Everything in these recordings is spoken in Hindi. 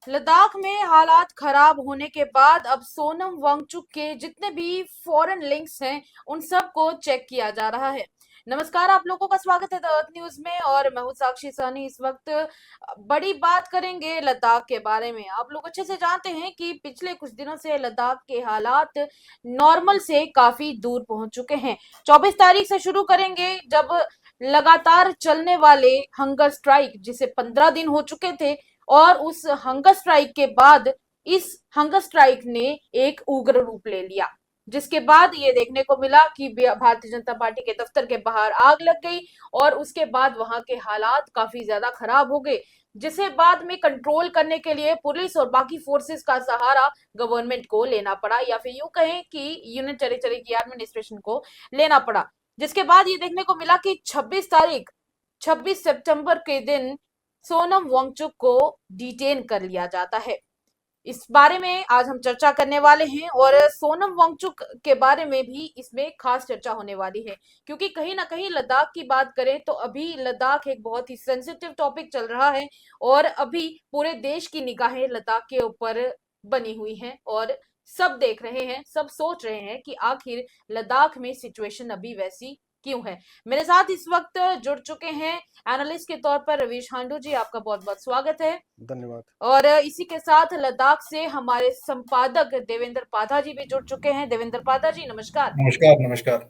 लद्दाख में हालात खराब होने के बाद अब सोनम वांगचुक के जितने भी फॉरेन लिंक्स हैं उन सबको चेक किया जा रहा है। नमस्कार, आप लोगों का स्वागत है द अर्थ न्यूज में और मैं हूं साक्षी सहनी। इस वक्त बड़ी बात करेंगे लद्दाख के बारे में। आप लोग अच्छे से जानते हैं कि पिछले कुछ दिनों से लद्दाख के हालात नॉर्मल से काफी दूर पहुंच चुके हैं। 24 तारीख से शुरू करेंगे, जब लगातार चलने वाले हंगर स्ट्राइक, जिसे 15 दिन हो चुके थे, और उस हंगर स्ट्राइक के बाद इस हंगर स्ट्राइक ने एक उग्र रूप ले लिया, जिसके बाद ये देखने को मिला कि भारतीय जनता पार्टी के दफ्तर के बाहर आग लग गई और उसके बाद वहां के हालात काफी ज्यादा खराब हो गए, जिसे बाद में कंट्रोल करने के लिए पुलिस और बाकी फोर्सेस का सहारा गवर्नमेंट को लेना पड़ा, या फिर यूं कहें कि यूनियन टेरिटरी की एडमिनिस्ट्रेशन को लेना पड़ा। जिसके बाद ये देखने को मिला कि 26 सितंबर के दिन सोनम वांगचुक को डिटेन कर लिया जाता है। इस बारे में आज हम चर्चा करने वाले हैं और सोनम वांगचुक के बारे में भी इसमें खास चर्चा होने वाली है, क्योंकि कहीं ना कहीं लद्दाख की बात करें तो अभी लद्दाख एक बहुत ही सेंसिटिव टॉपिक चल रहा है और अभी पूरे देश की निगाहें लद्दाख के ऊपर बनी हुई हैं और सब देख रहे हैं, सब सोच रहे हैं कि आखिर लद्दाख में सिचुएशन अभी वैसी क्यों है। मेरे साथ इस वक्त जुड़ चुके हैं एनालिस्ट के तौर पर रवीश हांडू जी, आपका बहुत बहुत स्वागत है। धन्यवाद। और इसी के साथ लद्दाख से हमारे संपादक देवेंद्र पाधा जी भी जुड़ चुके हैं। देवेंद्र पाधा जी, नमस्कार। नमस्कार नमस्कार।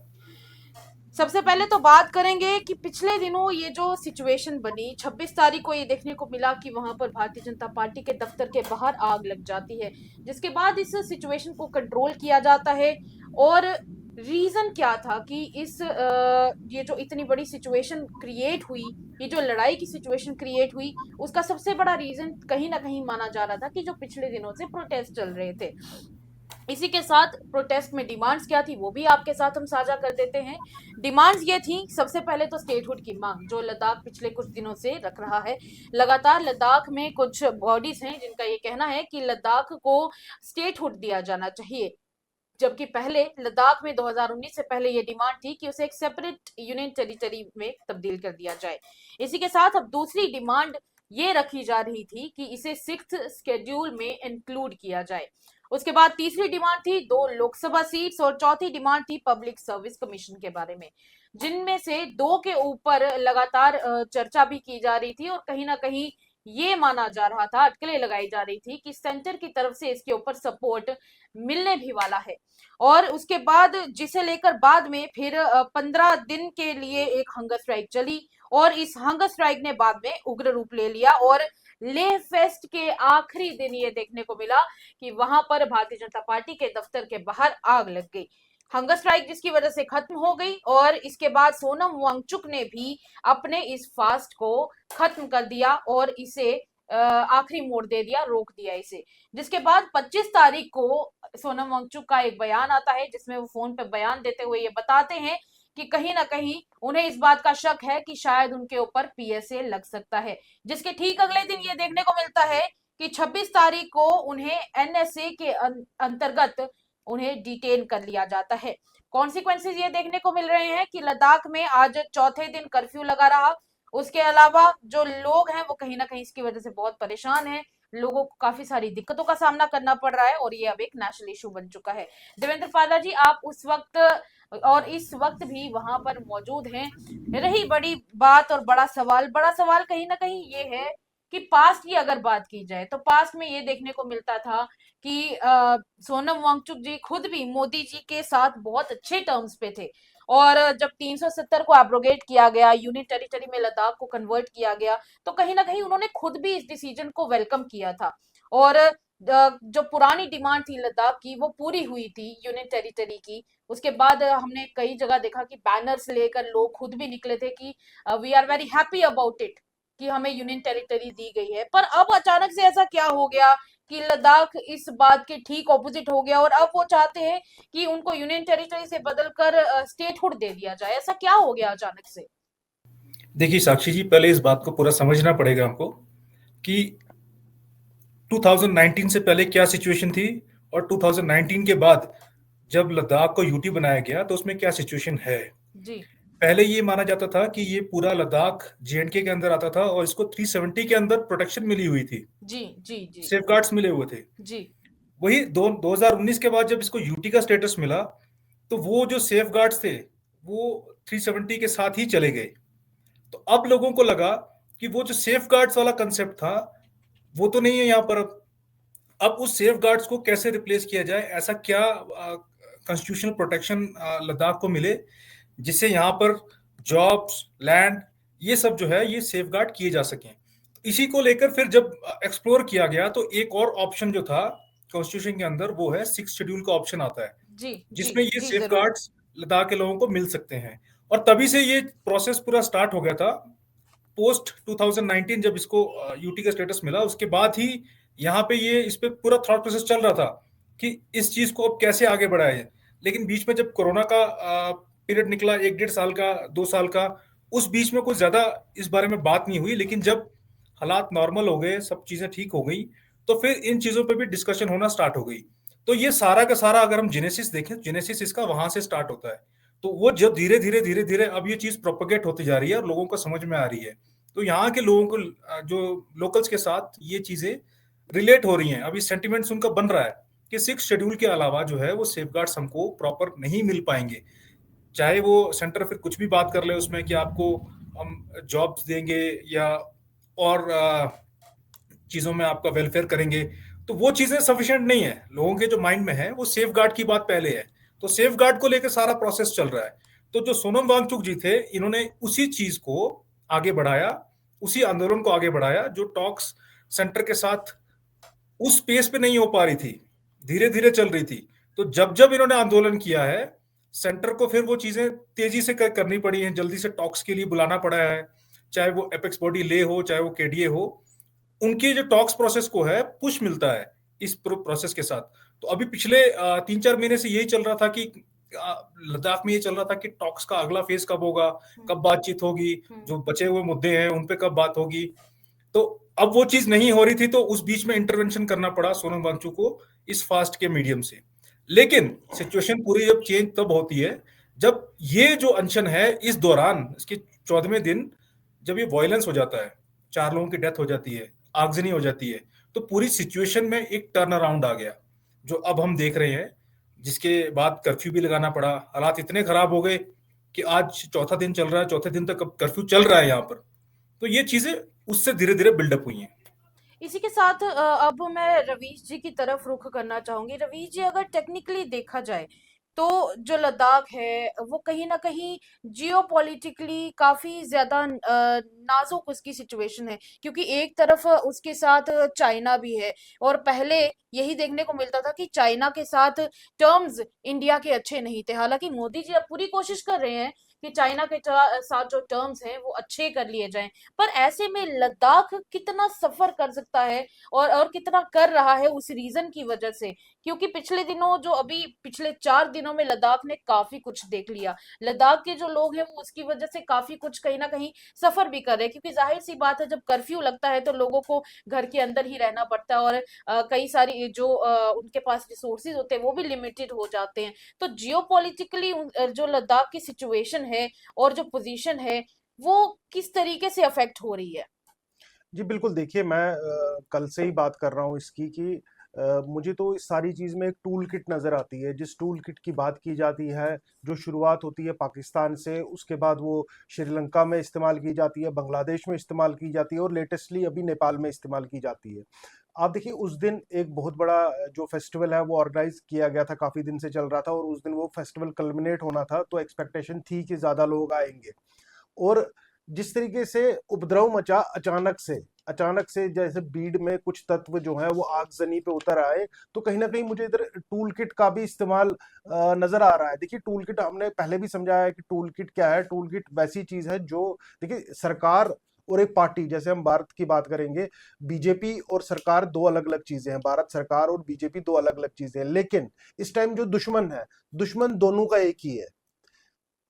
सबसे पहले तो बात करेंगे कि पिछले दिनों ये जो सिचुएशन बनी, 26 तारीख को ये देखने को मिला कि वहां पर भारतीय जनता पार्टी के दफ्तर के बाहर आग लग जाती है, जिसके बाद इस सिचुएशन को कंट्रोल किया जाता है। और रीजन क्या था कि ये जो इतनी बड़ी सिचुएशन क्रिएट हुई, ये जो लड़ाई की सिचुएशन क्रिएट हुई, उसका सबसे बड़ा रीजन कहीं ना कहीं माना जा रहा था कि जो पिछले दिनों से प्रोटेस्ट चल रहे थे। इसी के साथ प्रोटेस्ट में डिमांड्स क्या थी वो भी आपके साथ हम साझा कर देते हैं। डिमांड्स ये थी, सबसे पहले तो स्टेटहुड की मांग, जो लद्दाख पिछले कुछ दिनों से रख रहा है। लगातार लद्दाख में कुछ बॉडीज हैं जिनका ये कहना है कि लद्दाख को स्टेटहुड दिया जाना चाहिए, जबकि पहले लद्दाख में 2019 से पहले ये डिमांड थी कि उसे एक सेपरेट यूनियन टेरिटरी में तब्दील कर दिया जाए। इसी के साथ अब दूसरी डिमांड ये रखी जा रही थी कि इसे 6th शेड्यूल में इंक्लूड किया जाए। उसके बाद तीसरी डिमांड थी 2 लोकसभा सीट्स और चौथी डिमांड थी पब्लिक सर्विस कमीशन के बारे में, जिनमें से 2 के ऊपर लगातार चर्चा भी की जा रही थी और कहीं ना कहीं ये माना जा रहा था, अटकलें लगाई जा रही थी कि सेंटर की तरफ से इसके ऊपर सपोर्ट मिलने भी वाला है। और उसके बाद जिसे लेकर बाद में फिर 15 दिन के लिए एक हंगर स्ट्राइक चली और इस हंगर स्ट्राइक ने बाद में उग्र रूप ले लिया और लेह फेस्ट के आखिरी दिन ये देखने को मिला कि वहां पर भारतीय जनता पार्टी के दफ्तर के बाहर आग लग गई। हंगर स्ट्राइक जिसकी वजह से खत्म हो गई और इसके बाद सोनम वांगचुक ने भी अपने इस फास्ट को खत्म कर दिया और इसे आखिरी मोड़ दे दिया, रोक दिया इसे। जिसके बाद 25 तारीख को सोनम वांगचुक का एक बयान आता है, जिसमें वो फोन पे बयान देते हुए ये बताते हैं कि कहीं ना कहीं उन्हें इस बात का शक है कि शायद उनके ऊपर पीएसए लग सकता है। जिसके ठीक अगले दिन ये देखने को मिलता है कि 26 तारीख को उन्हें एनएसए के अंतर्गत उन्हें डिटेन कर लिया जाता है। कॉन्सिक्वेंसेज ये देखने को मिल रहे हैं कि लद्दाख में आज चौथे दिन कर्फ्यू लगा रहा। उसके अलावा जो लोग हैं वो कहीं ना कहीं इसकी वजह से बहुत परेशान हैं, लोगों को काफी सारी दिक्कतों का सामना करना पड़ रहा है और ये अब एक नेशनल इशू बन चुका है। देवेंद्र पादा जी, आप उस वक्त और इस वक्त भी वहां पर मौजूद हैं। रही बड़ी बात और बड़ा सवाल कहीं ना कहीं ये है कि पास्ट की अगर बात की जाए तो पास्ट में ये देखने को मिलता था कि सोनम वांगचुक जी खुद भी मोदी जी के साथ बहुत अच्छे टर्म्स पे थे और जब 370 को एब्रोगेट किया गया, यूनियन टेरिटरी में लद्दाख को कन्वर्ट किया गया, तो कहीं ना कहीं उन्होंने खुद भी इस डिसीजन को वेलकम किया था और जो पुरानी डिमांड थी लद्दाख की वो पूरी हुई थी यूनियन टेरिटरी की। उसके बाद हमने कई जगह देखा कि बैनर्स लेकर लोग खुद भी निकले थे कि we are very happy about it, कि हमें यूनियन टेरिटरी दी गई है। पर अब अचानक से ऐसा क्या हो गया कि लद्दाख इस बात के ठीक ऑपोजिट हो गया और अब वो चाहते हैं कि उनको यूनियन टेरिटरी से बदलकर स्टेटहुड दे दिया जाए। ऐसा क्या हो गया अचानक से? देखिए साक्षी जी, पहले इस बात को पूरा समझना पड़ेगा हमको कि 2019 से पहले क्या सिचुएशन थी और 2019 के बाद जब लद्दाख को यूटी बनाया गया तो उसमें क्या सिचुएशन है। जी। पहले ये माना जाता था कि ये पूरा लद्दाख जेएंडके के अंदर आता था और इसको 370 के अंदर प्रोटेक्शन मिली हुई थी, जी जी जी सेफ गार्ड्स मिले हुए थे। जी वही 2019 के बाद जब इसको यूटी का स्टेटस मिला, तो वो जो सेफ गार्ड्स थे वो 370 के साथ ही चले गए। तो अब लोगों को लगा कि वो जो सेफ गार्ड्स वाला कंसेप्ट था वो तो नहीं है यहाँ पर। अब उस सेफ गार्ड्स को कैसे रिप्लेस किया जाए, ऐसा क्या कॉन्स्टिट्यूशनल प्रोटेक्शन लद्दाख को मिले जिससे यहाँ पर जॉब्स, लैंड, ये सब जो है ये सेफ गार्ड किए जा सकें। इसी को लेकर फिर जब एक्सप्लोर किया गया तो एक और ऑप्शन जो था कॉन्स्टिट्यूशन के अंदर वो है 6 शेड्यूल का ऑप्शन आता है, जी जी जिसमें ये जी सेफ जरूर। गार्ड्स लद्दाख के लोगों को मिल सकते हैं। और तभी से ये प्रोसेस पूरा स्टार्ट हो गया था। पोस्ट 2019 जब इसको यूटी का स्टेटस मिला उसके बाद ही यहाँ पे ये इस पे पूरा थॉट प्रोसेस चल रहा था कि इस चीज को अब कैसे आगे बढ़ाया जाए। लेकिन बीच में जब कोरोना का पीरियड निकला, 1 डेढ़ साल का, 2 साल का, उस बीच में कुछ ज्यादा इस बारे में बात नहीं हुई। लेकिन जब हालात नॉर्मल हो गए, सब चीजें ठीक हो गई, तो फिर इन चीजों पे भी डिस्कशन होना स्टार्ट हो गई। तो ये सारा का सारा अगर हम जेनेसिस देखें, जेनेसिस इसका वहां से स्टार्ट होता है। तो वो जब धीरे धीरे धीरे धीरे अब ये चीज प्रोपगेट होती जा रही है और लोगों को समझ में आ रही है। तो यहाँ के लोगों को जो लोकल्स के साथ ये चीजें रिलेट हो रही हैं। अभी सेंटिमेंट्स उनका बन रहा है कि 6 शेड्यूल के अलावा जो है वो सेफगार्ड्स हमको प्रॉपर नहीं मिल पाएंगे। चाहे वो सेंटर फिर कुछ भी बात कर ले उसमें कि आपको हम जॉब्स देंगे या और चीजों में आपका वेलफेयर करेंगे, तो वो चीजें सफिशिएंट नहीं है। लोगों के जो माइंड में है वो सेफ गार्ड की बात पहले है। तो सेफ गार्ड को लेकर सारा प्रोसेस चल रहा है। तो जो सोनम वांगचुक जी थे, इन्होंने उसी चीज को आगे बढ़ाया, उसी आंदोलन को आगे बढ़ाया जो टॉक्स सेंटर के साथ उस पेस पे नहीं हो पा रही थी, धीरे धीरे चल रही थी। तो जब जब इन्होंने आंदोलन किया है, सेंटर को फिर वो चीजें तेजी से करनी पड़ी हैं, जल्दी से टॉक्स के लिए बुलाना पड़ा है। चाहे वो एपेक्स बॉडी ले हो, चाहे वो केडीए हो, उनकी जो टॉक्स प्रोसेस को है पुश मिलता है इस प्रोसेस के साथ। तो अभी पिछले 3-4 महीने से यही चल रहा था कि लद्दाख में ये चल रहा था कि टॉक्स का अगला फेज कब होगा, कब बातचीत होगी, जो बचे हुए मुद्दे हैं उन पे कब बात होगी। तो अब वो चीज नहीं हो रही थी, तो उस बीच में इंटरवेंशन करना पड़ा सोनम वांगचुक को इस फास्ट के मीडियम से। लेकिन सिचुएशन पूरी जब चेंज तब होती है जब ये जो अनशन है इस दौरान इसके 14वें दिन जब ये वायलेंस हो जाता है, 4 लोगों की डेथ हो जाती है, आगजनी हो जाती है, तो पूरी सिचुएशन में एक टर्न अराउंड आ गया जो अब हम देख रहे हैं। जिसके बाद कर्फ्यू भी लगाना पड़ा। हालात इतने खराब हो गए कि आज चौथा दिन चल रहा है, चौथे दिन तक अब कर्फ्यू चल रहा है यहाँ पर। तो ये चीजें उससे धीरे धीरे बिल्डअप हुई हैं। इसी के साथ अब मैं रवीश जी की तरफ रुख करना चाहूंगी। रवीश जी, अगर टेक्निकली देखा जाए तो जो लद्दाख है वो कहीं ना कहीं जियोपॉलिटिकली काफी ज्यादा नाजुक उसकी सिचुएशन है, क्योंकि एक तरफ उसके साथ चाइना भी है। और पहले यही देखने को मिलता था कि चाइना के साथ टर्म्स इंडिया के अच्छे नहीं थे। हालांकि मोदी जी अब पूरी कोशिश कर रहे हैं कि चाइना के साथ जो टर्म्स हैं वो अच्छे कर लिए जाएं। पर ऐसे में लद्दाख कितना सफर कर सकता है और कितना कर रहा है उस रीजन की वजह से, क्योंकि पिछले दिनों जो अभी पिछले 4 दिनों में लद्दाख ने काफी कुछ देख लिया। लद्दाख के जो लोग हैं वो उसकी वजह से काफी कुछ कहीं ना कहीं सफर भी कर रहे हैं, क्योंकि जाहिर सी बात है जब कर्फ्यू लगता है तो लोगों को घर के अंदर ही रहना पड़ता है, और कई सारी जो उनके पास रिसोर्सेज होते हैं वो भी लिमिटेड हो जाते हैं। तो जियोपॉलिटिकली जो लद्दाख की सिचुएशन है और जो पोजीशन है वो किस तरीके से अफेक्ट हो रही है? जी बिल्कुल, देखिए मैं कल से ही बात कर रहा हूँ इसकी कि मुझे तो इस सारी चीज़ में एक टूल किट नज़र आती है। जिस टूल किट की बात की जाती है, जो शुरुआत होती है पाकिस्तान से, उसके बाद वो श्रीलंका में इस्तेमाल की जाती है, बांग्लादेश में इस्तेमाल की जाती है और लेटेस्टली अभी नेपाल में इस्तेमाल की जाती है। आप देखिए, उस दिन एक बहुत बड़ा जो फेस्टिवल है वो ऑर्गेनाइज किया गया था, काफ़ी दिन से चल रहा था और उस दिन वो फेस्टिवल कल्मिनेट होना था, तो एक्सपेक्टेशन थी कि ज़्यादा लोग आएंगे। और जिस तरीके से उपद्रव मचा अचानक से जैसे भीड़ में कुछ तत्व जो है वो आगजनी पे उतर आए, तो कहीं ना कहीं मुझे इधर टूल किट का भी इस्तेमाल नजर आ रहा है। देखिए, टूल किट हमने पहले भी समझाया है कि टूल किट क्या है। टूल किट वैसी चीज है जो, देखिए, सरकार और एक पार्टी, जैसे हम भारत की बात करेंगे, बीजेपी और सरकार दो अलग अलग चीजें हैं। भारत सरकार और बीजेपी दो अलग अलग चीजें हैं, लेकिन इस टाइम जो दुश्मन है, दुश्मन दोनों का एक ही है।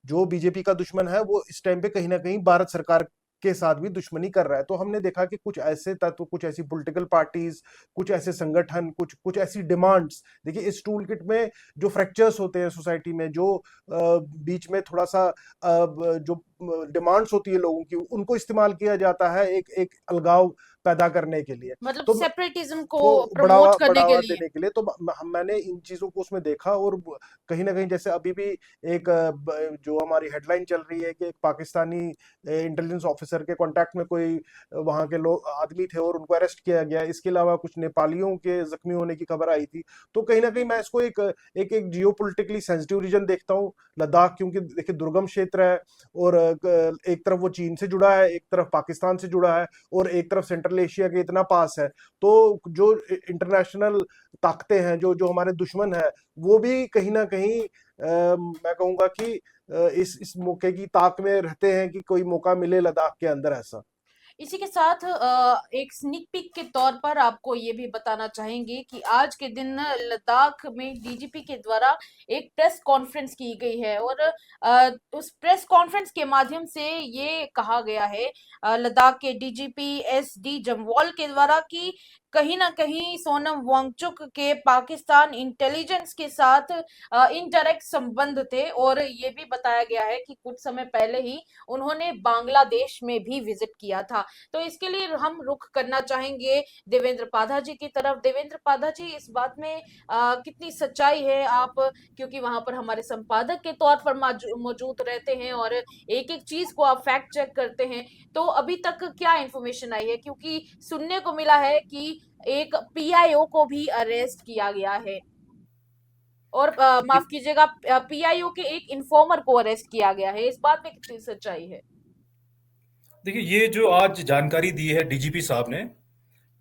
जो बीजेपी का दुश्मन है वो इस टाइम पे कहीं ना कहीं भारत सरकार के साथ भी दुश्मनी कर रहा है। तो हमने देखा कि कुछ ऐसे तत्व, कुछ ऐसी पॉलिटिकल पार्टीज, कुछ ऐसे संगठन, कुछ कुछ ऐसी डिमांड्स, देखिए इस टूल किट में जो फ्रैक्चर्स होते हैं सोसाइटी में, जो बीच में थोड़ा सा जो डिमांड्स होती है लोगों की, उनको इस्तेमाल किया जाता है एक एक अलगाव पैदा करने के लिए, मतलब तो सेपरेटिज्म को को प्रमोट करने के बढ़ावा लिए। देने के लिए। तो मैंने इन चीजों को उसमें देखा, और कहीं ना कहीं जैसे अभी भी एक जो हमारी हेडलाइन चल रही है कि एक पाकिस्तानी इंटेलिजेंस ऑफिसर के कांटेक्ट में कोई वहां के लोग आदमी थे और उनको अरेस्ट किया गया। इसके अलावा कुछ नेपालियों के जख्मी होने की खबर आई थी। तो कहीं ना कहीं मैं इसको एक एक, एक जियो पोलिटिकली सेंसिटिव रीजन देखता हूँ लद्दाख, क्योंकि देखिए दुर्गम क्षेत्र है, और एक तरफ वो चीन से जुड़ा है, एक तरफ पाकिस्तान से जुड़ा है, और एक तरफ सेंट्रल एशिया के इतना पास है। तो जो इंटरनेशनल ताकतें हैं, जो जो हमारे दुश्मन है, वो भी कहीं ना कहीं मैं कहूंगा कि इस मौके की ताक में रहते हैं कि कोई मौका मिले लद्दाख के अंदर ऐसा। इसी के साथ एक स्नीक पीक के तौर पर आपको ये भी बताना चाहेंगे कि आज के दिन लद्दाख में डीजीपी के द्वारा एक प्रेस कॉन्फ्रेंस की गई है, और उस प्रेस कॉन्फ्रेंस के माध्यम से ये कहा गया है लद्दाख के डीजीपी एसडी जम्वाल के द्वारा कि कहीं ना कहीं सोनम वांगचुक के पाकिस्तान इंटेलिजेंस के साथ इनडायरेक्ट संबंध थे, और ये भी बताया गया है कि कुछ समय पहले ही उन्होंने बांग्लादेश में भी विजिट किया था। तो इसके लिए हम रुख करना चाहेंगे देवेंद्र पाधा जी की तरफ। देवेंद्र पाधा जी, इस बात में कितनी सच्चाई है? आप क्योंकि वहां पर हमारे संपादक के तौर पर मौजूद रहते हैं और एक एक चीज को आप फैक्ट चेक करते हैं, तो अभी तक क्या इंफॉर्मेशन आई है? क्योंकि सुनने को मिला है कि एक पीआईओ को भी अरेस्ट किया गया है, और माफ कीजिएगा, पीआईओ के एक इन्फॉर्मर को अरेस्ट किया गया है। इस बात में कितनी सच्चाई है? देखिए, ये जो आज जानकारी दी है डीजीपी साहब ने,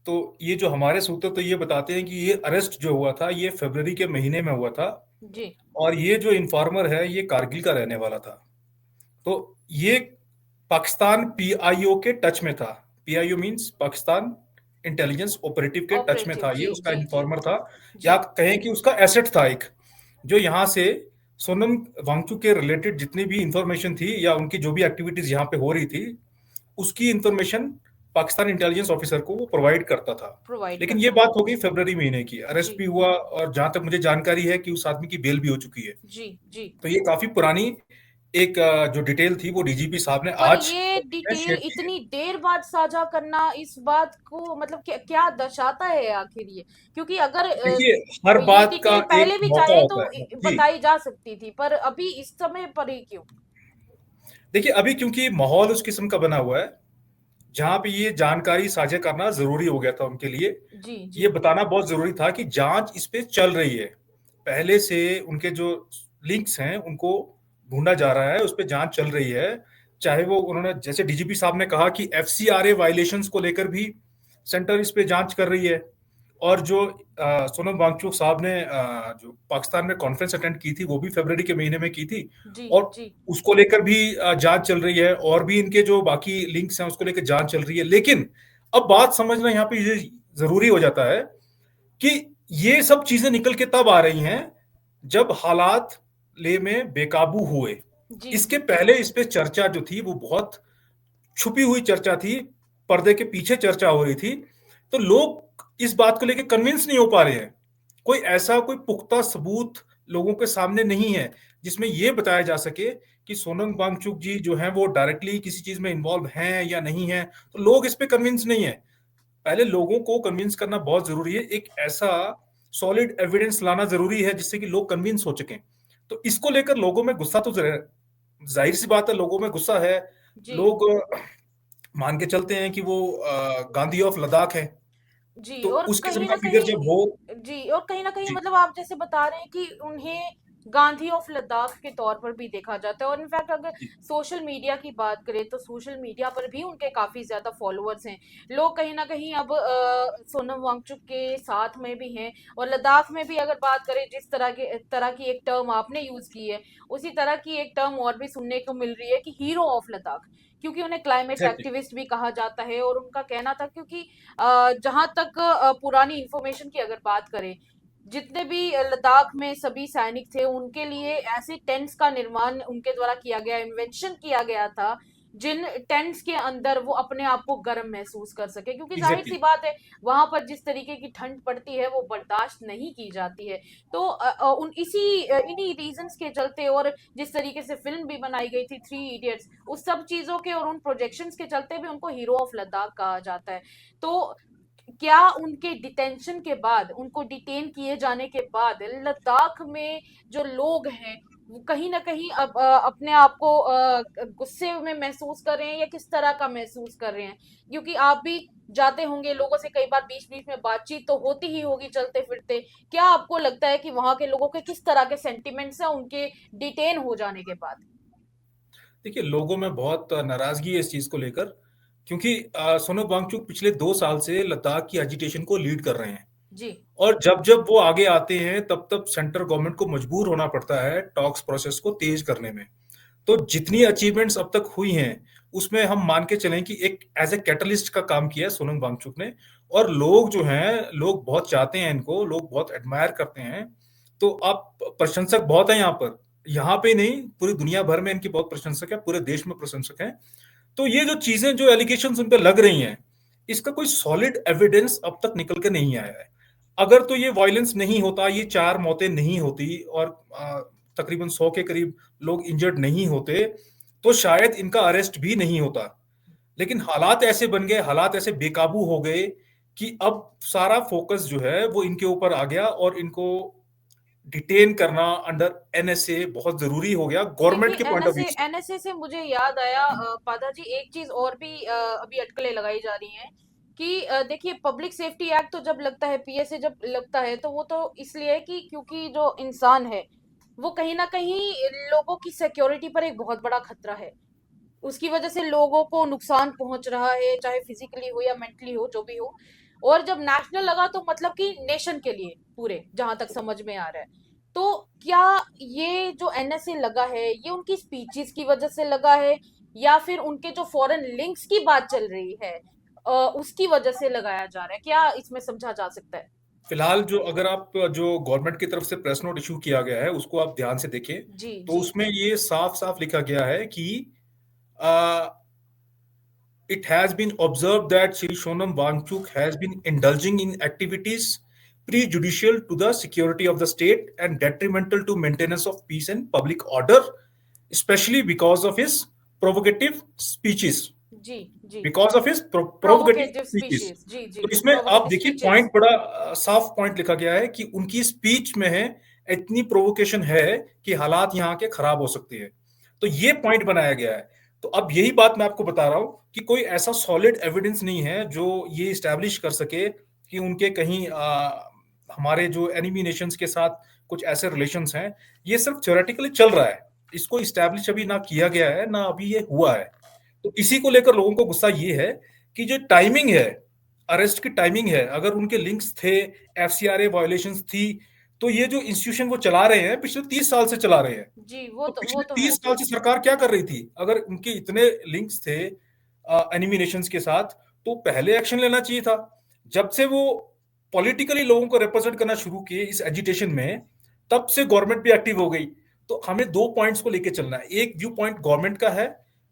तो ये जो हमारे सूत्र तो ये बताते हैं कि ये अरेस्ट जो हुआ था ये फरवरी के महीने में हुआ था, जी और ये जो इन्फॉर्मर है ये कारगिल का रहने वाला था। तो ये पाकिस्तान पीआईओ के टच में था। PIO means Pakistan intelligence operative के टच में ऑपरेटिव, था, ये जी उसका जी जी इन्फॉर्मर था, या जी कहें कि उसका एसेट था एक, जो यहाँ से सोनम वांगचुक के रिलेटेड जितनी भी इंफॉर्मेशन थी या उनकी जो भी एक्टिविटीज यहाँ पे हो रही थी, उसकी इंफॉर्मेशन पाकिस्तान इंटेलिजेंस ऑफिसर को वो प्रोवाइड करता था। प्रोवाइड लेकिन ये करता बात था। हो गई फरवरी महीने की, अरेस्ट जी भी हुआ, और जहां तक मुझे जानकारी है कि उस आदमी की बेल भी हो चुकी है। जी जी। तो ये काफी पुरानी एक जो डिटेल थी वो डीजीपी साहब ने पर आज ये डिटेल शेयर की है। इतनी देर बाद साझा करना, इस बात को मतलब क्या दर्शाता है आखिर ये? क्योंकि अगर देखिए, हर ये बात का डिटेल एक पहले भी मौका चाहे होता तो है जी। बताई जा सकती थी, पर अभी इस समय पर ही क्यों? देखिए, अभी क्योंकि माहौल उस किस्म का बना हुआ है जहां पे ये जानकारी साझा करना जरूरी हो गया था उनके लिए। जी जी ये बताना बहुत जरूरी था कि जांच इस पे चल रही है, पहले से उनके जो लिंक्स हैं उनको ढूंढा जा रहा है, उस पे जांच चल रही है। चाहे वो उन्होंने, जैसे डीजीपी साहब ने कहा कि एफसीआरए वायलेशंस को लेकर भी सेंटर इस पे जांच कर रही है, और जो सोनम वांगचुक साहब ने जो पाकिस्तान में कॉन्फ्रेंस अटेंड की थी वो भी फरवरी के महीने में की थी, जी और जी उसको लेकर भी जांच चल रही है, और भी इनके जो बाकी लिंक्स हैं उसको लेकर जांच चल रही है। लेकिन अब बात समझना यहाँ पे ये जरूरी हो जाता है कि ये सब चीजें निकल के तब आ रही हैं जब हालात ले में बेकाबू हुए। जी इसके पहले इस पे चर्चा जो थी वो बहुत छुपी हुई चर्चा थी, पर्दे के पीछे चर्चा हो रही थी। तो लोग इस बात को लेकर कन्विंस नहीं हो पा रहे हैं, कोई ऐसा कोई पुख्ता सबूत लोगों के सामने नहीं है जिसमें यह बताया जा सके कि सोनम वांगचुक जी जो हैं वो डायरेक्टली किसी चीज में इन्वॉल्व हैं या नहीं है। तो लोग इस पे कन्विंस नहीं है। पहले लोगों को कन्विंस करना बहुत जरूरी है, एक ऐसा सॉलिड एविडेंस लाना जरूरी है जिससे कि लोग कन्विंस हो सकें। तो इसको लेकर लोगों में गुस्सा तो जाहिर सी बात है, लोगों में गुस्सा है। जी लोग मान के चलते हैं कि वो गांधी ऑफ लद्दाख है, जी। तो और उस किस्म कहीं का ना फिगर कहीं, जब हो। जी, और कहीं ना कहीं जी, मतलब आप जैसे बता रहे हैं कि उन्हें गांधी ऑफ लद्दाख के तौर पर भी देखा जाता है, और इनफैक्ट अगर जी, सोशल मीडिया की बात करें तो सोशल मीडिया पर भी उनके काफी ज्यादा फॉलोअर्स हैं। लोग कहीं ना कहीं अब सोनम वांगचुक के साथ में भी हैं, और लद्दाख में भी अगर बात करें, जिस तरह की एक टर्म आपने यूज की है, उसी तरह की एक टर्म और भी सुनने को मिल रही है कि हीरो ऑफ लद्दाख, क्योंकि उन्हें क्लाइमेट एग्जैक्टली। एक्टिविस्ट भी कहा जाता है। और उनका कहना था, क्योंकि जहां तक पुरानी इंफॉर्मेशन की अगर बात करें, जितने भी लद्दाख में सभी सैनिक थे उनके लिए ऐसे टेंट्स का निर्माण उनके द्वारा किया गया, इन्वेंशन किया गया था जिन टेंट्स के अंदर वो अपने आप को गर्म महसूस कर सके, क्योंकि जाहिर सी एग्जैक्टली। बात है वहां पर जिस तरीके की ठंड पड़ती है वो बर्दाश्त नहीं की जाती है। तो उन इन्हीं रीजंस के चलते, और जिस तरीके से फिल्म भी बनाई गई थी थ्री इडियट्स, उस सब चीजों के और उन प्रोजेक्शंस के चलते भी उनको हीरो ऑफ लद्दाख कहा जाता है। तो क्या उनके डिटेंशन के बाद, उनको डिटेन किए जाने के बाद लद्दाख में जो लोग हैं वो कहीं ना कहीं अब अपने आप को गुस्से में महसूस कर रहे हैं, या किस तरह का महसूस कर रहे हैं? क्योंकि आप भी जाते होंगे, लोगों से कई बार बीच बीच में बातचीत तो होती ही होगी चलते फिरते। क्या आपको लगता है कि वहां के लोगों के किस तरह के सेंटिमेंट्स हैं उनके डिटेन हो जाने के बाद? देखिए, लोगों में बहुत नाराजगी है इस चीज को लेकर, क्योंकि सोनम वांगचुक पिछले 2 साल से लद्दाख की एजिटेशन को लीड कर रहे हैं। जी। और जब जब वो आगे आते हैं तब तब सेंट्रल गवर्नमेंट को मजबूर होना पड़ता है टॉक्स प्रोसेस को तेज करने में। तो जितनी अचीवमेंट्स अब तक हुई हैं उसमें हम मान के चलें कि एक एज ए कैटलिस्ट का काम किया है सोनम वांगचुक ने। और लोग जो हैं, लोग बहुत चाहते हैं इनको, लोग बहुत एडमायर करते हैं। तो आप प्रशंसक बहुत हैं यहाँ पर, यहाँ पे नहीं पूरी दुनिया भर में इनकी बहुत प्रशंसक है, पूरे देश में प्रशंसक हैं। तो ये जो चीजें, जो एलिगेशंस उन पे लग रही हैं, इसका कोई सॉलिड एविडेंस अब तक निकल के नहीं आया है। अगर तो ये वायलेंस नहीं होता, ये 4 मौतें नहीं होती और तकरीबन 100 के करीब लोग इंजर्ड नहीं होते, तो शायद इनका अरेस्ट भी नहीं होता। लेकिन हालात ऐसे बन गए, हालात ऐसे बेकाबू हो गए कि अब सारा फोकस जो है वो इनके ऊपर आ गया और इनको डिटेन करना अंडर एनएसए बहुत जरूरी हो गया देखिए, गवर्नमेंट के पॉइंट ऑफ व्यू एनएसए से। एनएसए से मुझे याद आया पादा जी, एक चीज और भी अभी अटकलें लगाई जा रही हैं कि देखिए, पब्लिक सेफ्टी एक्ट तो जब लगता है, पीएसए जब लगता है, तो वो तो इसलिए है कि क्योंकि जो इंसान है वो कहीं ना कहीं लोगों की सिक्योरिटी पर एक बहुत बड़ा खतरा है। उसकी वजह से लोगों को नुकसान पहुंच रहा है, चाहे फिजिकली हो या मेंटली हो, जो भी हो। और जब नेशनल लगा तो मतलब कि नेशन के लिए पूरे, जहां तक समझ में आ रहा है। तो क्या ये जो एनएसए लगा है ये उनकी स्पीचेस की वजह से लगा है, या फिर उनके जो फॉरेन लिंक्स की बात चल रही है उसकी वजह से लगाया जा रहा है? क्या इसमें समझा जा सकता है? फिलहाल जो, अगर आप जो गवर्नमेंट की तरफ से प्रेस नोट इशू किया गया है उसको आप ध्यान से देखें, जी तो जी। उसमें ये साफ साफ लिखा गया है कि it has been observed that Shri Sonam Wangchuk has been indulging in activities prejudicial to the security of the state and detrimental to maintenance of peace and public order, especially because of his provocative speeches. जी जी। Because of his provocative provocative speeches. Speeches, जी जी, तो इसमें आप प्रोवोकेटिव देखिए स्पीचेस। पॉइंट बड़ा साफ पॉइंट लिखा गया है कि उनकी स्पीच में है इतनी प्रोवोकेशन है कि हालात यहाँ के खराब हो सकते हैं। तो ये पॉइंट बनाया गया है। तो अब यही बात मैं आपको बता रहा हूं कि कोई ऐसा सॉलिड एविडेंस नहीं है जो ये स्टैब्लिश कर सके कि उनके कहीं हमारे जो एनिमी नेशंस के साथ कुछ ऐसे रिलेशंस हैं। ये सिर्फ थ्योरेटिकली चल रहा है, इसको स्टैब्लिश अभी ना किया गया है ना अभी ये हुआ है। तो इसी को लेकर लोगों को गुस्सा ये है कि जो टाइमिंग है, अरेस्ट की टाइमिंग है, अगर उनके लिंक्स थे, एफसीआरए वायोलेशंस थी, तो ये जो इंस्टीट्यूशन वो चला रहे हैं पिछले 30 साल से चला रहे हैं। जी, तो पिछले वो तो है। 30 साल से सरकार क्या कर रही थी? अगर उनके इतने लिंक्स थे एनिमी नेशंस के साथ, तो पहले एक्शन लेना चाहिए था। जब से वो पॉलिटिकली लोगों को रिप्रेजेंट करना शुरू किए इस एजिटेशन में, तब से गवर्नमेंट भी एक्टिव हो गई। तो हमें 2 पॉइंट्स को लेके चलना है। एक व्यू पॉइंट गवर्नमेंट का है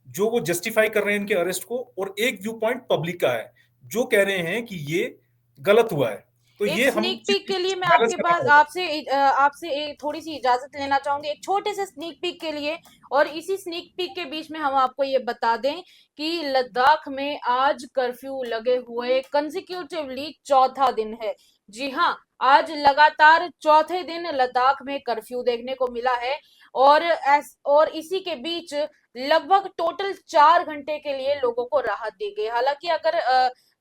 जो वो जस्टिफाई कर रहे हैं इनके अरेस्ट को, और एक व्यू पॉइंट पब्लिक का है जो कह रहे हैं कि ये गलत हुआ है। तो एक ये हम स्नीक पीक के लिए मैं बैलेंस आपके करना पास पड़ेगा। आपसे एक थोड़ी सी इजाजत लेना चाहूंगी, एक छोटे से स्नीक पीक के लिए। और इसी स्नीक पीक के बीच में हम आपको ये बता दें कि लद्दाख में आज कर्फ्यू लगे हुए कंसेक्यूटिवली चौथा दिन है। जी हाँ, आज लगातार चौथे दिन लद्दाख में कर्फ्यू देखने को मिला है। और इसी के बीच लगभग टोटल 4 घंटे के लिए लोगों को राहत दी गई। हालांकि अगर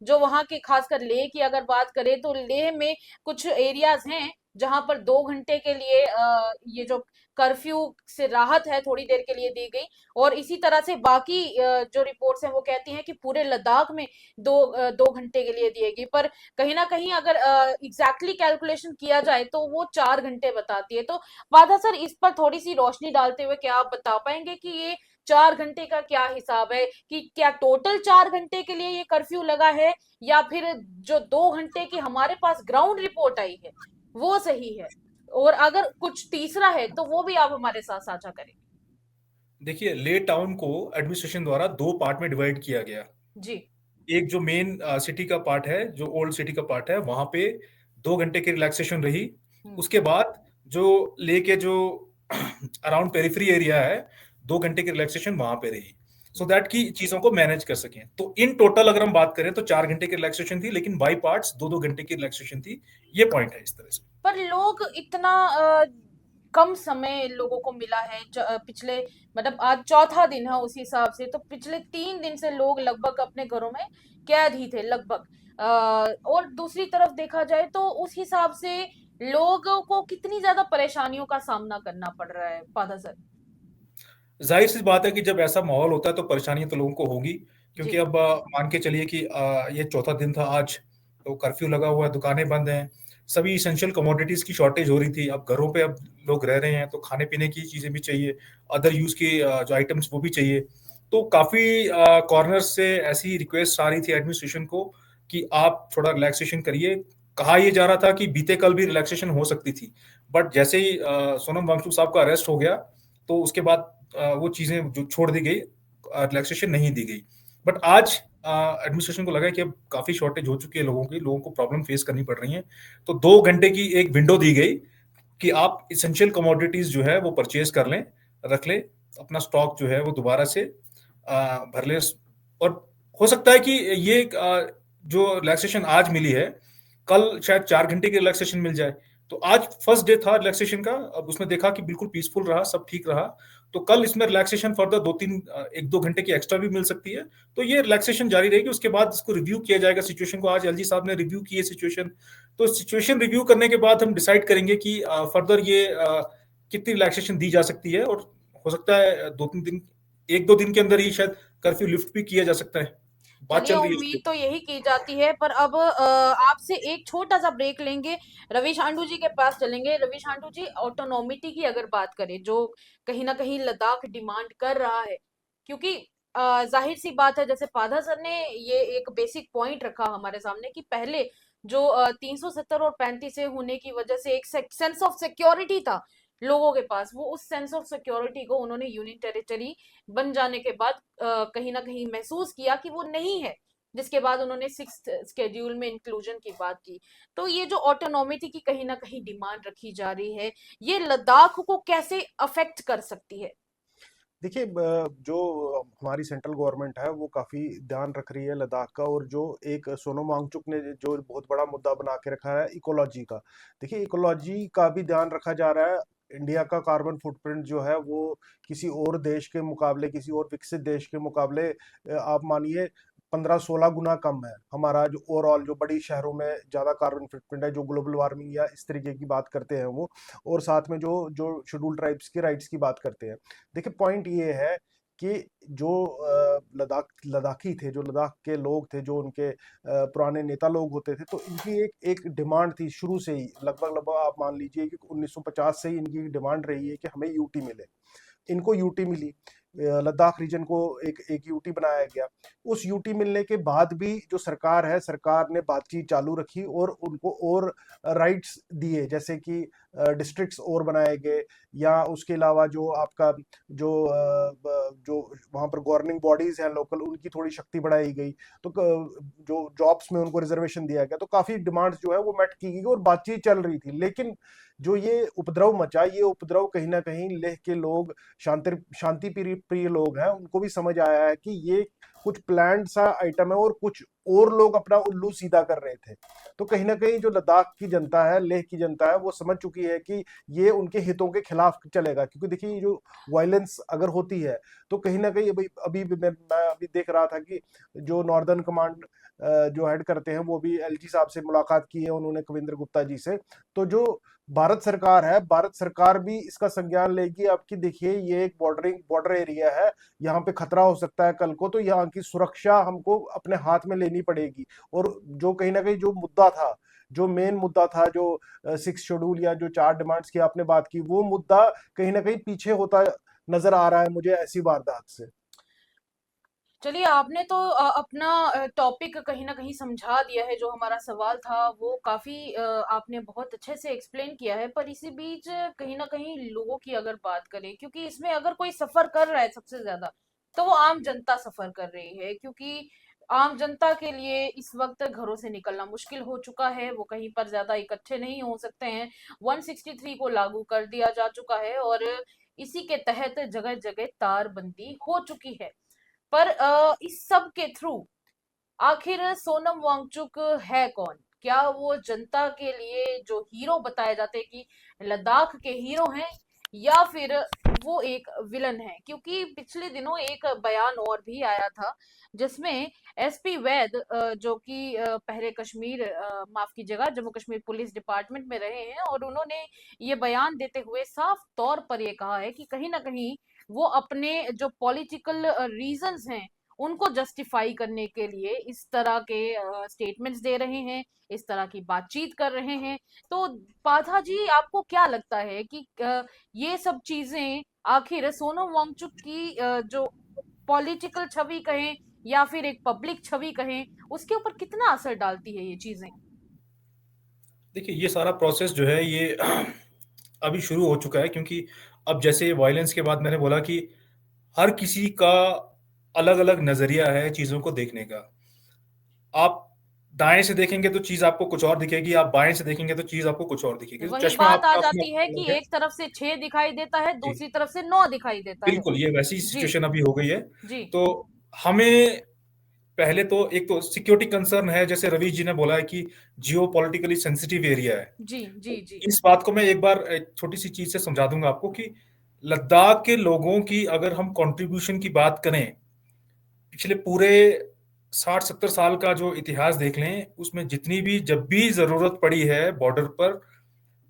जो वहां के, खासकर लेह की अगर बात करें, तो लेह में कुछ एरियाज हैं जहां पर 2 घंटे के लिए ये जो कर्फ्यू से राहत है थोड़ी देर के लिए दी गई। और इसी तरह से बाकी जो रिपोर्ट्स हैं वो कहती हैं कि पूरे लद्दाख में 2 घंटे के लिए दी गई। पर कहीं ना कहीं अगर एग्जैक्टली कैलकुलेशन किया जाए तो वो 4 घंटे बताती है। तो वादा सर, इस पर थोड़ी सी रोशनी डालते हुए क्या आप बता पाएंगे कि ये 4 घंटे का क्या हिसाब है? कि क्या टोटल 4 घंटे के लिए ये कर्फ्यू लगा है, या फिर जो 2 घंटे की हमारे पास ग्राउंड रिपोर्ट आई है वो सही है? और अगर कुछ तीसरा है तो वो भी आप हमारे साथ साझा करें। देखिए, ले टाउन को एडमिनिस्ट्रेशन द्वारा दो पार्ट में डिवाइड किया गया। जी। एक जो मेन सिटी का पार्ट है, जो ओल्ड सिटी का पार्ट है, वहां पे 2 घंटे की रिलैक्सेशन रही। हम्म। उसके बाद जो ले के जो अराउंड पेरिफेरी एरिया है, 2 घंटे की रिलैक्सेशन वहां पे रही, सो दैट की चीजों को मैनेज कर सकें। तो इन टोटल अगर हम बात करें तो 4 घंटे की रिलैक्सेशन थी, लेकिन बाई पार्ट्स 2-2 घंटे की रिलैक्सेशन थी। ये पॉइंट है इस तरह से। पर लोग इतना कम समय लोगों को मिला है पिछले, मतलब आज चौथा दिन है, उस हिसाब से तो पिछले 3 दिन से लोग लगभग अपने घरों में कैद ही थे लगभग। और दूसरी तरफ देखा जाए तो उस हिसाब से लोगों को कितनी ज्यादा परेशानियों का सामना करना पड़ रहा है पादा सर। जाहिर सी बात है कि जब ऐसा माहौल होता है तो परेशानियां तो लोगों को होगी, जी। क्योंकि अब मान के चलिए कि ये चौथा दिन था आज, तो कर्फ्यू लगा हुआ है, दुकानें बंद हैं, सभी इसेंशियल कमोडिटीज की शॉर्टेज हो रही थी। अब घरों पे अब लोग रह रहे हैं तो खाने पीने की चीजें भी चाहिए, अदर यूज की जो आइटम्स वो भी चाहिए। तो काफी कॉर्नर्स से ऐसी रिक्वेस्ट आ रही थी एडमिनिस्ट्रेशन को कि आप थोड़ा रिलैक्सेशन करिए। कहा यह जा रहा था कि बीते कल भी रिलैक्सेशन हो सकती थी, बट जैसे ही सोनम वांगचुक साहब का अरेस्ट हो गया तो उसके बाद वो चीजें जो छोड़ दी गई, रिलैक्सेशन नहीं दी गई। बट आज एडमिनिस्ट्रेशन को लगा कि अब काफी शॉर्टेज हो चुकी है लोगों को प्रॉब्लम फेस करनी पड़ रही है। तो 2 घंटे की एक विंडो दी गई कि आप इसेंशियल कमोडिटीज जो है वो परचेज कर लें, रख लें, अपना स्टॉक जो है वो दोबारा से भर लें। और हो सकता है कि ये जो रिलैक्सेशन आज मिली है, कल शायद 4 घंटे की रिलैक्सेशन मिल जाए। तो आज फर्स्ट डे था रिलैक्सेशन का, अब उसमें देखा कि बिल्कुल पीसफुल रहा, सब ठीक रहा। तो कल इसमें रिलैक्सेशन फर्दर 1-2 घंटे की एक्स्ट्रा भी मिल सकती है। तो ये रिलैक्सेशन जारी रहेगी, उसके बाद इसको रिव्यू किया जाएगा सिचुएशन को। आज एलजी साहब ने रिव्यू की है सिचुएशन, तो सिचुएशन रिव्यू करने के बाद हम डिसाइड करेंगे कि फर्दर ये कितनी रिलैक्सेशन दी जा सकती है। और हो सकता है 2-3 दिन, 1-2 दिन के अंदर ही शायद कर्फ्यू लिफ्ट भी किया जा सकता है। बात चलिए, चल रही है उम्मीद उसकी। तो यही की जाती है, पर अब आपसे एक छोटा सा ब्रेक लेंगे। रवि शांडू जी के पास चलेंगे। रवि शांडू जी, ऑटोनॉमिटी की अगर बात करें, जो कहीं ना कहीं लद्दाख डिमांड कर रहा है, क्योंकि जाहिर सी बात है, जैसे पाधा सर ने ये एक बेसिक पॉइंट रखा हमारे सामने कि पहले जो 370 और 35 से होने की वजह से एक सेंस ऑफ सिक्योरिटी था लोगों के पास, वो उस सेंस ऑफ सिक्योरिटी को उन्होंने यूनियन टेरिटरी बन जाने के बाद कहीं ना कहीं महसूस किया कि वो नहीं है, जिसके बाद उन्होंने 6th शेड्यूल में इंक्लूजन की बात की। तो ये जो ऑटोनॉमिटी की कहीं ना कहीं डिमांड रखी जा रही है, ये लद्दाख को कैसे अफेक्ट कर सकती है? देखिए, जो हमारी सेंट्रल गवर्नमेंट है वो काफ़ी ध्यान रख रही है लद्दाख का। और जो एक सोनम वांगचुक ने जो बहुत बड़ा मुद्दा बना के रखा है इकोलॉजी का, देखिए इकोलॉजी का भी ध्यान रखा जा रहा है। इंडिया का कार्बन फुटप्रिंट जो है वो किसी और देश के मुकाबले, किसी और विकसित देश के मुकाबले आप मानिए 15-16 गुना कम है। हमारा जो ओवरऑल जो बड़ी शहरों में ज़्यादा कार्बन फुटप्रिंट है, जो ग्लोबल वार्मिंग या इस तरीके की बात करते हैं वो, और साथ में जो जो शेड्यूल ट्राइब्स के राइट्स की बात करते हैं। देखिए पॉइंट ये है कि जो लद्दाखी थे, जो लद्दाख के लोग थे, जो उनके पुराने नेता लोग होते थे, तो इनकी एक एक डिमांड थी शुरू से ही, लगभग लगभग आप मान लीजिए कि 1950 से ही इनकी डिमांड रही है कि हमें यूटी मिले। इनको यूटी मिली, लद्दाख रीजन को एक एक यूटी बनाया गया। उस यूटी मिलने के बाद भी जो सरकार है, सरकार ने बातचीत चालू रखी और उनको और राइट्स दिए, जैसे कि डिस्ट्रिक्ट्स और बनाए गए, या उसके अलावा जो आपका जो जो वहाँ पर गवर्निंग बॉडीज हैं लोकल, उनकी थोड़ी शक्ति बढ़ाई गई। तो जो जॉब्स में उनको रिजर्वेशन दिया गया, तो काफी डिमांड्स जो है वो मेट की गई और बातचीत चल रही थी। लेकिन जो ये उपद्रव मचा, ये उपद्रव कहीं ना कहीं लेह के लोग, शांति प्रिय लोग हैं, उनको भी समझ आया है कि ये कुछ प्लान्ड सा आइटम है और कुछ और लोग अपना उल्लू सीधा कर रहे थे। तो कहीं ना कहीं जो लद्दाख की जनता है, लेह की जनता है, वो समझ चुकी है कि ये उनके हितों के खिलाफ चलेगा। क्योंकि देखिए जो वायलेंस अगर होती है तो कहीं ना कहीं अभी अभी मैं अभी देख रहा था कि जो नॉर्दर्न कमांड जो हेड करते हैं वो भी एलजी साहब से मुलाकात की है उन्होंने, कविंद्र गुप्ता जी से। तो जो भारत सरकार है, भारत सरकार भी इसका संज्ञान लेगी। आपकी देखिए ये एक बॉर्डर एरिया है, यहाँ पे खतरा हो सकता है कल को, तो यहाँ की सुरक्षा हमको अपने हाथ में लेनी पड़ेगी। और जो कहीं ना कहीं जो मुद्दा था, जो मेन मुद्दा था, जो 6 शेड्यूल या जो 4 डिमांड्स की आपने बात की, वो मुद्दा कहीं ना कहीं पीछे होता नजर आ रहा है मुझे ऐसी वारदात से। चलिए, आपने तो अपना टॉपिक कहीं न कहीं समझा दिया है। जो हमारा सवाल था वो काफ़ी आपने बहुत अच्छे से एक्सप्लेन किया है। पर इसी बीच कहीं न कहीं लोगों की अगर बात करें, क्योंकि इसमें अगर कोई सफ़र कर रहा है सबसे ज़्यादा, तो वो आम जनता सफ़र कर रही है। क्योंकि आम जनता के लिए इस वक़्त घरों से निकलना मुश्किल हो चुका है, वो कहीं पर ज़्यादा इकट्ठे नहीं हो सकते हैं। 163 को लागू कर दिया जा चुका है और इसी के तहत जगह-जगह तारबंदी हो चुकी है। पर इस सब के थ्रू आखिर सोनम वांगचुक है कौन? क्या वो जनता के लिए जो हीरो बताए जाते हैं कि लद्दाख के हीरो हैं, या फिर वो एक विलन है? क्योंकि पिछले दिनों एक बयान और भी आया था जिसमें एसपी वैद, जो कि पहले माफ कीजिएगा, जम्मू कश्मीर पुलिस डिपार्टमेंट में रहे हैं, और उन्होंने ये बयान देते हुए साफ तौर पर ये कहा है कि कहीं ना कहीं वो अपने जो पॉलिटिकल रीजंस हैं उनको जस्टिफाई करने के लिए इस तरह के स्टेटमेंट्स दे रहे हैं, इस तरह की बातचीत कर रहे हैं। तो पाथा जी, आपको क्या लगता है कि ये सब चीजें आखिर सोनम वांगचुक की जो पॉलिटिकल छवि कहें या फिर एक पब्लिक छवि कहें, उसके ऊपर कितना असर डालती है ये चीजें? देखिए, ये सारा प्रोसेस जो है ये अभी शुरू हो चुका है, क्योंकि अब जैसे वायलेंस के बाद मैंने बोला कि हर किसी का अलग अलग नजरिया है चीजों को देखने का। आप दाएं से देखेंगे तो चीज आपको कुछ और दिखेगी, आप बाएं से देखेंगे तो चीज आपको कुछ और दिखेगी। तो वही चश्मा बात आ आपका अपना जाती है अपना कि अलग है। एक तरफ से 6 दिखाई देता है, जी, दूसरी तरफ से 9 दिखाई देता है। बिल्कुल, ये वैसी जी। सिचुएशन अभी हो गई है। जी। तो हमें पहले तो एक तो सिक्योरिटी कंसर्न है, जैसे रवि जी ने बोला है कि जियो पॉलिटिकली सेंसिटिव एरिया है। जी। जी। तो जी। इस बात को मैं एक बार एक छोटी सी चीज से समझा दूंगा आपको कि लद्दाख के लोगों की अगर हम कंट्रीब्यूशन की बात करें, पिछले पूरे 60-70 साल का जो इतिहास देख लें, उसमें जितनी भी जब भी जरूरत पड़ी है बॉर्डर पर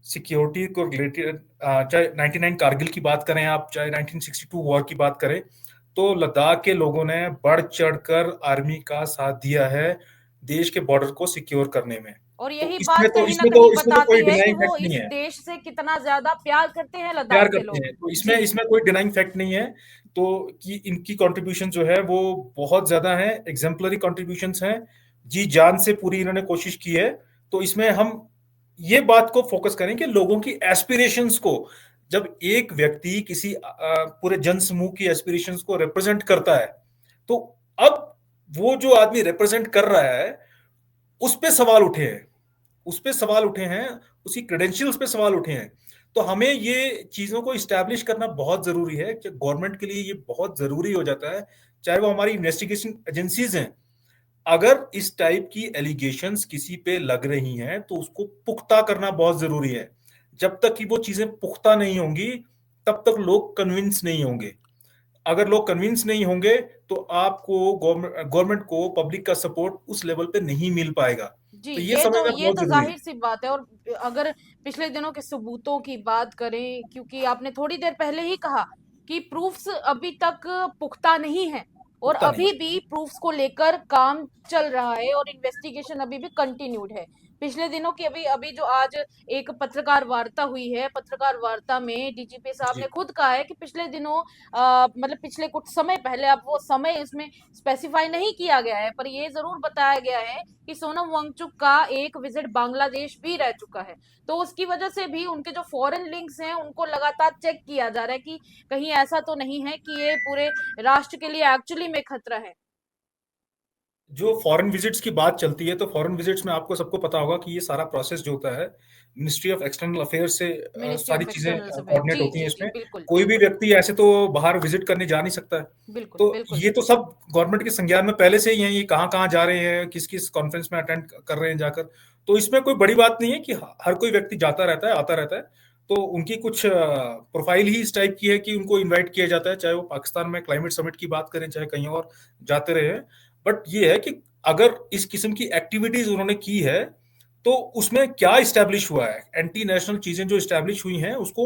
सिक्योरिटी को रिलेटेड, चाहे 99 कारगिल की बात करें आप, चाहे 1962 वॉर की बात करें, तो लद्दाख के लोगों ने बढ़ चढ़कर आर्मी का साथ दिया है देश के बॉर्डर को सिक्योर करने में। और तो यही बात इसमें तो कहीं ना इसमें तो कहीं इसमें तो कोई बताती है कि डिनाइंग वो फैक्ट नहीं इस है। देश से कितना ज्यादा प्यार करते हैं प्यार लद्दाख के करते लोग। हैं, तो इसमें जी। इसमें कोई डिनाइंग फैक्ट नहीं है। तो कि इनकी कंट्रीब्यूशन जो है वो बहुत ज्यादा है, एग्जाम्पलरी कंट्रीब्यूशंस हैं, जी जान से पूरी इन्होंने कोशिश की है। तो इसमें हम ये बात को फोकस करें कि लोगों की एस्पिरेशंस को, जब एक व्यक्ति किसी पूरे जनसमूह की एस्पिरेशंस को रिप्रेजेंट करता है, तो अब वो जो आदमी रिप्रेजेंट कर रहा है उस पे सवाल उठे हैं, उस पे सवाल उठे हैं, उसकी क्रेडेंशियल्स पे सवाल उठे हैं। तो हमें ये चीजों को इस्टेब्लिश करना बहुत जरूरी है कि गवर्नमेंट के लिए ये बहुत जरूरी हो जाता है, चाहे वो हमारी इन्वेस्टिगेशन एजेंसीज हैं। अगर इस टाइप की एलिगेशंस किसी पे लग रही हैं तो उसको पुख्ता करना बहुत जरूरी है। जब तक कि वो चीजें पुख्ता नहीं होंगी, तब तक लोग कन्विंस नहीं होंगे। अगर लोग कन्विंस नहीं होंगे तो आपको गवर्नमेंट को पब्लिक का सपोर्ट उस लेवल पे नहीं मिल पाएगा। जी, तो ये समझना ये बहुत तो जरूरी है। जाहिर सी बात है। और अगर पिछले दिनों के सबूतों की बात करें, क्योंकि आपने थोड़ी देर पहले ही कहा कि प्रूफ्स अभी तक पुख्ता नहीं है, और पुख्ता नहीं अभी भी प्रूफ्स को लेकर काम चल रहा है और इन्वेस्टिगेशन अभी भी कंटिन्यूड है। पिछले दिनों की अभी अभी जो आज एक पत्रकार वार्ता हुई है, पत्रकार वार्ता में डीजीपी साहब ने जी। खुद कहा है कि पिछले दिनों मतलब पिछले कुछ समय पहले, अब वो समय इसमें स्पेसिफाई नहीं किया गया है, पर ये जरूर बताया गया है कि सोनम वांगचुक का एक विजिट बांग्लादेश भी रह चुका है। तो उसकी वजह से भी उनके जो फॉरेन लिंक्स हैं उनको लगातार चेक किया जा रहा है कि कहीं ऐसा तो नहीं है कि ये पूरे राष्ट्र के लिए एक्चुअली में खतरा है। जो फॉरेन विजिट्स की बात चलती है, तो फॉरेन विजिट्स में आपको सबको पता होगा कि ये सारा प्रोसेस जो होता है मिनिस्ट्री ऑफ एक्सटर्नल अफेयर्स से मिनिस्ट्री सारी ऑफ चीजें एक्सटर्नल अफेयर। कोऑर्डिनेट जी। होती हैं जी। जी। इसमें। बिल्कुल। कोई भी बिल्कुल। व्यक्ति ऐसे तो बाहर विजिट करने जा नहीं सकता है। बिल्कुल। तो बिल्कुल। ये तो सब गवर्नमेंट के संज्ञान में पहले से ही है, ये कहाँ कहाँ जा रहे हैं, किस किस कॉन्फ्रेंस में अटेंड कर रहे हैं जाकर। तो इसमें कोई बड़ी बात नहीं है कि हर कोई व्यक्ति जाता रहता है, आता रहता है। तो उनकी कुछ प्रोफाइल ही इस टाइप की है कि उनको इनवाइट किया जाता है, चाहे वो पाकिस्तान में क्लाइमेट समिट की बात करें, चाहे कहीं और जाते रहे हैं। बट ये है कि अगर इस किस्म की एक्टिविटीज उन्होंने की है तो उसमें क्या इस्टेब्लिश हुआ है, एंटी नेशनल चीजें जो इस्टेब्लिश हुई हैं उसको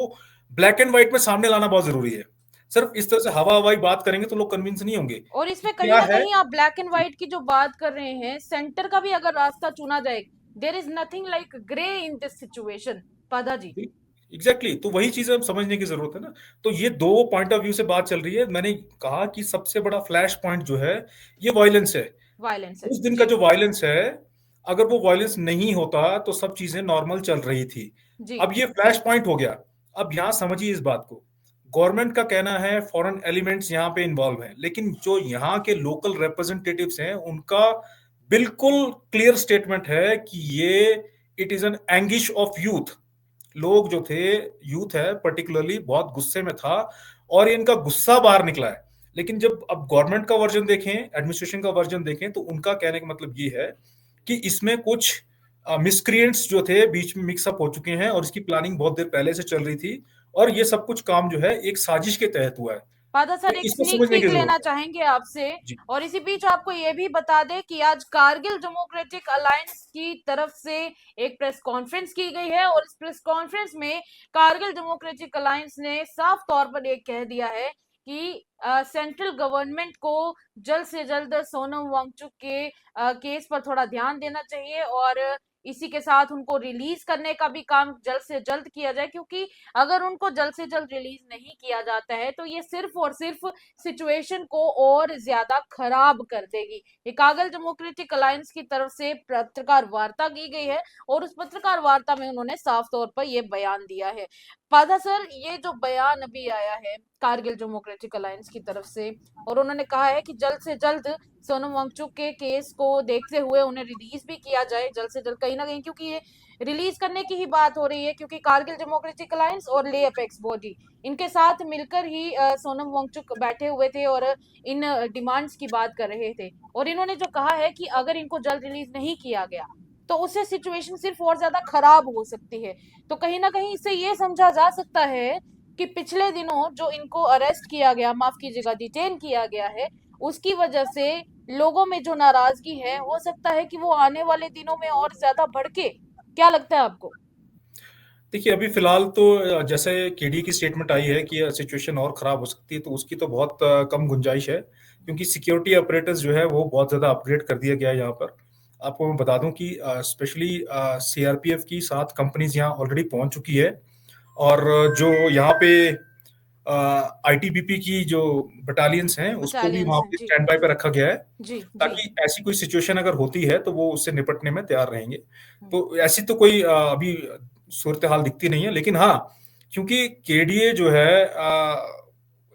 ब्लैक एंड व्हाइट में सामने लाना बहुत जरूरी है। सिर्फ इस तरह से हवा हवाई बात करेंगे तो लोग कन्विंस नहीं होंगे और कि इसमें कहीं क्या ना है। कहीं आप ब्लैक एंड व्हाइट की जो बात कर रहे हैं, सेंटर का भी अगर रास्ता चुना जाए, there is nothing like grey in this situation. पादा जी। एग्जैक्टली तो वही चीजें हम समझने की जरूरत है ना। तो ये दो पॉइंट ऑफ व्यू से बात चल रही है। मैंने कहा कि सबसे बड़ा फ्लैश पॉइंट जो है ये वायलेंस है। वायलेंस है उस दिन का जी। जो वायलेंस है, अगर वो वायलेंस नहीं होता तो सब चीजें नॉर्मल चल रही थी। जी अब ये फ्लैश पॉइंट हो गया। अब यहां समझिए इस बात को। गवर्नमेंट का कहना है फॉरेन एलिमेंट्स यहाँ पे इन्वॉल्व हैं, लेकिन जो यहाँ के लोकल रिप्रेजेंटेटिव्स हैं उनका बिल्कुल क्लियर स्टेटमेंट है कि ये it is an anguish of youth. लोग जो थे, यूथ है पर्टिकुलरली, बहुत गुस्से में था और इनका गुस्सा बाहर निकला है। लेकिन जब अब गवर्नमेंट का वर्जन देखें, एडमिनिस्ट्रेशन का वर्जन देखें, तो उनका कहने का मतलब ये है कि इसमें कुछ मिसक्रिएंट्स जो थे बीच में मिक्सअप हो चुके हैं और इसकी प्लानिंग बहुत देर पहले से चल रही थी और ये सब कुछ काम जो है एक साजिश के तहत हुआ है। पादा सर, तो एक इसको स्नीक समझने की पीक जरूरत लेना है। चाहेंगे आपसे। जी। और इसी बीच आपको ये भी बता दें कि आज कारगिल डेमोक्रेटिक अलायंस की तरफ से एक प्रेस कॉन्फ्रेंस की गई है और इस प्रेस कॉन्फ्रेंस में कारगिल डेमोक्रेटिक अलायंस ने साफ तौर पर ये कह दिया है कि सेंट्रल गवर्नमेंट को जल्द से जल्द सोनम वांगचुक के केस पर थोड़ा ध्यान देना चाहिए और इसी के साथ उनको रिलीज करने का भी काम जल्द से जल्द किया जाए, क्योंकि अगर उनको जल्द से जल्द रिलीज नहीं किया जाता है तो ये सिर्फ और सिर्फ सिचुएशन को और ज्यादा खराब कर देगी। ये कारगिल डेमोक्रेटिक अलायंस की तरफ से पत्रकार वार्ता की गई है और उस पत्रकार वार्ता में उन्होंने साफ तौर पर यह बयान दिया है। पादा सर, ये जो बयान अभी आया है कारगिल डेमोक्रेटिक अलायंस की तरफ से, और उन्होंने कहा है कि जल्द से जल्द सोनम वांगचुक के केस को देखते हुए उन्हें रिलीज भी किया जाए जल्द से जल्द, कहीं ना कहीं, क्योंकि ये रिलीज करने की ही बात हो रही है, क्योंकि कारगिल डेमोक्रेटिक अलायंस और ले अपेक्स बॉडी इनके साथ मिलकर ही सोनम वांगचुक बैठे हुए थे और इन डिमांड्स की बात कर रहे थे। और इन्होंने जो कहा है कि अगर इनको जल्द रिलीज नहीं किया गया तो उससे सिचुएशन सिर्फ और ज्यादा खराब हो सकती है। तो कहीं ना कहीं इससे ये समझा जा सकता है कि पिछले दिनों जो इनको अरेस्ट किया गया, माफ कीजिएगा डिटेन किया गया है, उसकी वजह से लोगों में जो नाराजगी है हो सकता है कि वो आने वाले दिनों में और ज्यादा भड़के। क्या लगता है आपको? देखिए अभी फिलहाल तो जैसे केडी की स्टेटमेंट आई है कि सिचुएशन और खराब हो सकती है, तो उसकी तो बहुत कम गुंजाइश है, क्योंकि सिक्योरिटी ऑपरेटर्स जो है वो बहुत ज्यादा अपग्रेड कर दिया गया है यहाँ पर। आपको मैं बता दूं कि स्पेशली सीआरपीएफ की 7 कंपनीज यहाँ ऑलरेडी पहुंच चुकी है और जो यहाँ पे आईटीबीपी की जो बटालियंस हैं उसको भी वहां बटालियंस हैं पे जी। स्टैंड बाय पे रखा गया है, जी जी। ताकि ऐसी कोई सिचुएशन अगर होती है तो वो उससे निपटने में तैयार रहेंगे। हम्म, तो ऐसी तो कोई अभी सूरत हाल दिखती नहीं है, लेकिन हाँ, क्योंकि केडीए जो है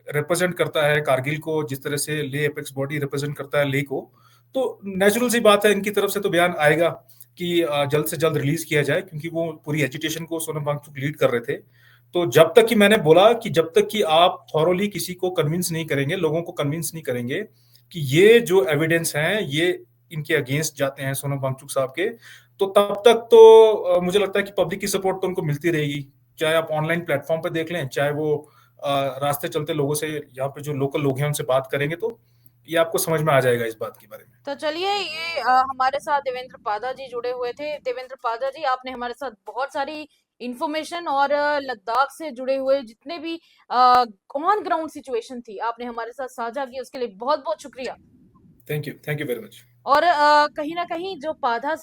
रिप्रेजेंट करता है कारगिल को, जिस तरह से ले एपेक्स बॉडी रिप्रेजेंट करता है ले को, तो नेचुरल सी बात है इनकी तरफ से तो बयान आएगा कि जल्द से जल्द रिलीज किया जाए, क्योंकि वो पूरी एजिटेशन को सोनम वांगचुक लीड कर रहे थे। तो जब तक कि मैंने बोला कि जब तक कि आप थॉरोली किसी को कन्विंस नहीं करेंगे, लोगों को कन्विंस नहीं करेंगे कि ये जो एविडेंस हैं ये इनके अगेंस्ट जाते हैं सोनम वांगचुक साहब के, तो तब तक तो मुझे लगता है कि पब्लिक की सपोर्ट तो उनको मिलती रहेगी। चाहे आप ऑनलाइन प्लेटफॉर्म पर देख लें, चाहे वो रास्ते चलते लोगों से, यहाँ पे जो लोकल लोग हैं उनसे बात करेंगे, तो ये आपको समझ में आ जाएगा इस बात के बारे में। तो चलिए, ये हमारे साथ देवेंद्र पादा जी जुड़े हुए थे। देवेंद्र पादा जी, आपने हमारे साथ बहुत सारी इंफॉर्मेशन और लद्दाख से जुड़े हुए जितने भी ऑन ग्राउंड सिचुएशन थी आपने हमारे साथ साझा की, उसके लिए बहुत बहुत शुक्रिया। Thank you very much. और कहीं ना कहीं जो पादा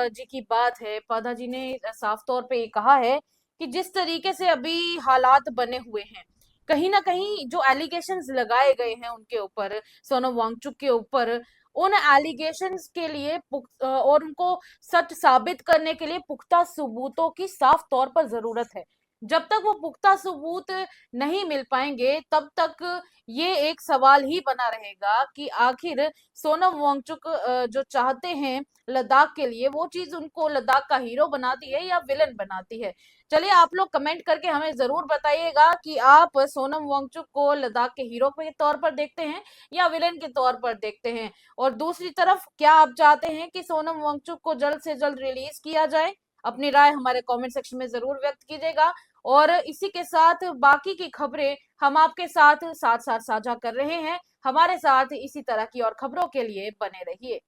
जी की बात है, पादा जी ने साफ तौर पे ये कहा है कि जिस तरीके से अभी हालात बने हुए हैं, कहीं ना कहीं जो एलिगेशंस लगाए गए हैं उनके ऊपर, सोनम वांगचुक के ऊपर, उन एलिगेशंस के लिए और उनको सच साबित करने के लिए पुख्ता सबूतों की साफ तौर पर जरूरत है। जब तक वो पुख्ता सबूत नहीं मिल पाएंगे तब तक ये एक सवाल ही बना रहेगा कि आखिर सोनम वांगचुक जो चाहते हैं लद्दाख के लिए, वो चीज उनको लद्दाख का हीरो बनाती है या विलन बनाती है। चलिए, आप लोग कमेंट करके हमें जरूर बताइएगा कि आप सोनम वांगचुक को लद्दाख के हीरो के तौर पर देखते हैं या विलन के तौर पर देखते हैं। और दूसरी तरफ, क्या आप चाहते हैं कि सोनम वांगचुक को जल्द से जल्द रिलीज किया जाए? अपनी राय हमारे कमेंट सेक्शन में जरूर व्यक्त कीजिएगा। और इसी के साथ बाकी की खबरें हम आपके साथ साथ साझा कर रहे हैं। हमारे साथ इसी तरह की और खबरों के लिए बने रहिए।